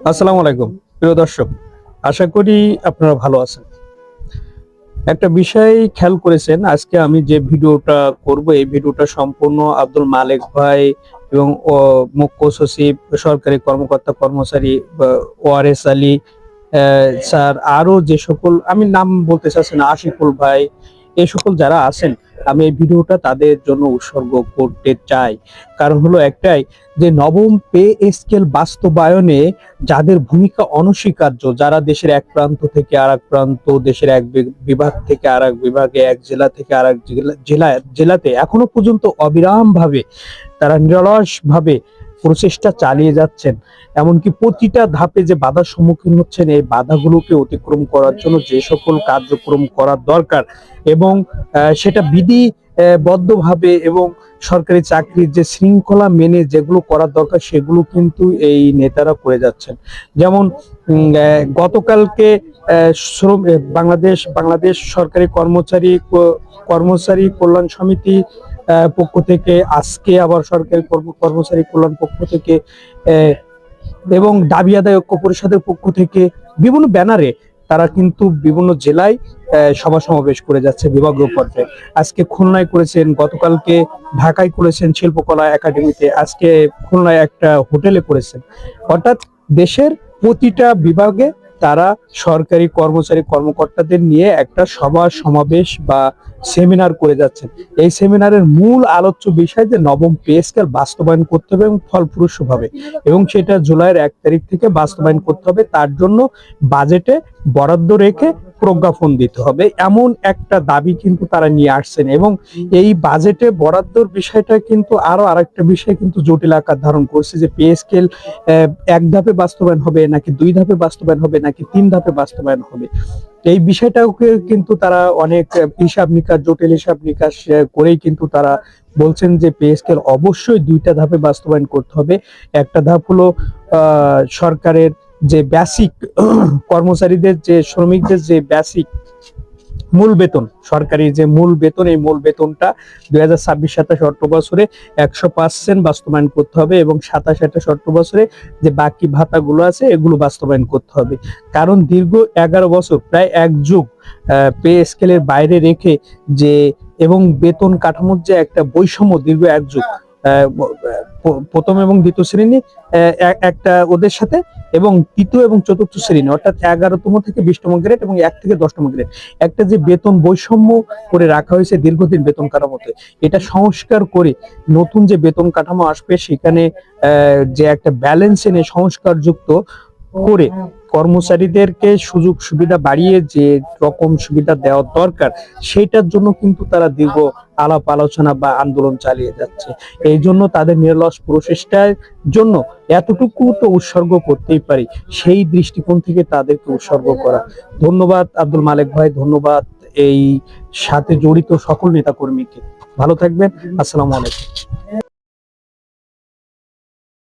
আসসালামু আলাইকুম প্রিয় দর্শক, আশা করি আপনারা ভালো আছেন। একটা বিষয় খেয়াল করেছেন, আজকে আমি যে ভিডিওটা করব এই ভিডিওটা সম্পূর্ণ আব্দুল মালেক ভাই এবং মুখ্য সচিব, সরকারি কর্মকর্তা কর্মচারী ওয়ারেস আলী স্যার, আরো যে সকল আমি নাম বলতে চাচ্ছি না, আশিকুল ভাই, এই সকল যারা আছেন, আমি এই ভিডিওটা তাদের জন্য উৎসর্গ করতে চাই। কারণ হলো একটাই, যে নবম পে স্কেল বাস্তবায়নে যাদের ভূমিকা অনস্বীকার্য, যারা দেশের এক প্রান্ত থেকে আর এক প্রান্ত, দেশের এক বিভাগ থেকে আর এক বিভাগে, এক জেলা থেকে আর এক জেলাতে এখনো পর্যন্ত অবিরাম ভাবে তারা নিরলস ভাবে প্রচেষ্টা চালিয়ে যাচ্ছেন। এমনকি প্রতিটা ধাপে যে বাধার সম্মুখীন হচ্ছেন, এই বাধাগুলোকে অতিক্রম করার জন্য যে সকল কার্যক্রম করার দরকার এবং সেটা বিধি বদ্ধভাবে এবং সরকারি চাকরির যে শৃঙ্খলা মেনে যেগুলো করার দরকার সেগুলো কিন্তু এই নেতারা করে যাচ্ছেন। যেমন গতকালকে বাংলাদেশ সরকারি কর্মচারী কল্যাণ সমিতি পক্ষ থেকে, আজকে আবার সরকারি কর্মচারী কল্যাণ পক্ষ থেকে এবং দাবি আদায় ঐক্য পরিষদের পক্ষ থেকে বিভিন্ন ব্যানারে তারা কিন্তু বিভিন্ন জেলায় সভা সমাবেশ করে যাচ্ছে বিভাগীয় পর্যায়ে। আজকে খুলনায় করেছেন, গতকালকে ঢাকায় করেছেন শিল্পকলা একাডেমিতে, আজকে খুলনায় একটা হোটেলে করেছেন। অর্থাৎ দেশের প্রতিটা বিভাগে তারা সরকারি কর্মচারী কর্মকর্তাদের নিয়ে একটা সভা সমাবেশ বা সেমিনার করে যাচ্ছেন। এই সেমিনারের মূল আলোচ্য বিষয় যে নবম পে স্কেল বাস্তবায়ন করতে হবে এবং ফলপ্রসূভাবে, এবং সেটা জুলাইয়ের 1 তারিখ থেকে বাস্তবায়ন করতে হবে। তার জন্য বাজেটে বরাদ্দ রেখে প্রজ্ঞাপন দিতে হবে, এমন একটা দাবি কিন্তু তারা নিয়ে আসছেন। এবং এই বাজেটে বরাদ্দর বিষয়টা কিন্তু আরো আরেকটা বিষয় কিন্তু জটিল আকার ধারণ করছে, যে পে স্কেল 1 ধাপে বাস্তবায়ন হবে নাকি 2 ধাপে বাস্তবায়ন হবে নাকি 3 ধাপে বাস্তবায়ন হবে। এই বিষয়টাকে কিন্তু তারা অনেক জটিল হিসাব নিকাশ করেই কিন্তু তারা বলছেন যে পে স্কেল অবশ্যই 2টা ধাপে বাস্তবায়ন করতে হবে। একটা ধাপ হলো সরকারের যে বেসিক কর্মচারীদের, যে শ্রমিকদের যে বেসিক মূল বেতন, সরকারি যে মূল বেতন, এই মূল বেতনটা 2026-27 অর্থ বছরে 105% বাস্তবায়ন করতে হবে এবং 27-28 অর্থ বছরে যে বাকি ভাতাগুলো আছে এগুলো বাস্তবায়ন করতে হবে। কারণ দীর্ঘ 11 বছর, প্রায় এক যুগ পে স্কেলের বাইরে রেখে যে এবং বেতন কাঠামোর যে একটা বৈষম্য দীর্ঘ এক যুগ, প্রথম এবং দ্বিতীয় শ্রেণী একটা ওদের সাথে, এবং তৃতীয় এবং চতুর্থ শ্রেণী অর্থাৎ 11তম থেকে 20তম গ্রেড এবং 1 থেকে 10তম গ্রেড, একটা যে বেতন বৈষম্য করে রাখা হয়েছে দীর্ঘদিন বেতন কাঠামোতে, এটা সংস্কার করে নতুন যে বেতন কাঠামো আসবে সেখানে যে একটা ব্যালেন্স এনে সংস্কার যুক্ত করে কর্মচারীদেরকে সুযোগ সুবিধা বাড়িয়ে যে রকম সুবিধা দেওয়ার দরকার, সেটার জন্য কিন্তু তারা দীর্ঘ আলাপ আলোচনা বা আন্দোলন চালিয়ে যাচ্ছে। এই জন্য তাদের নিরলস প্রচেষ্টার জন্য এতটুকু তো উৎসর্গ করতেই পারি, সেই দৃষ্টিকোণ থেকে তাদেরকে উৎসর্গ করা। ধন্যবাদ আব্দুল মালেক ভাই, ধন্যবাদ এই সাথে জড়িত সকল নেতাকর্মীকে। ভালো থাকবেন। আসসালামু আলাইকুম।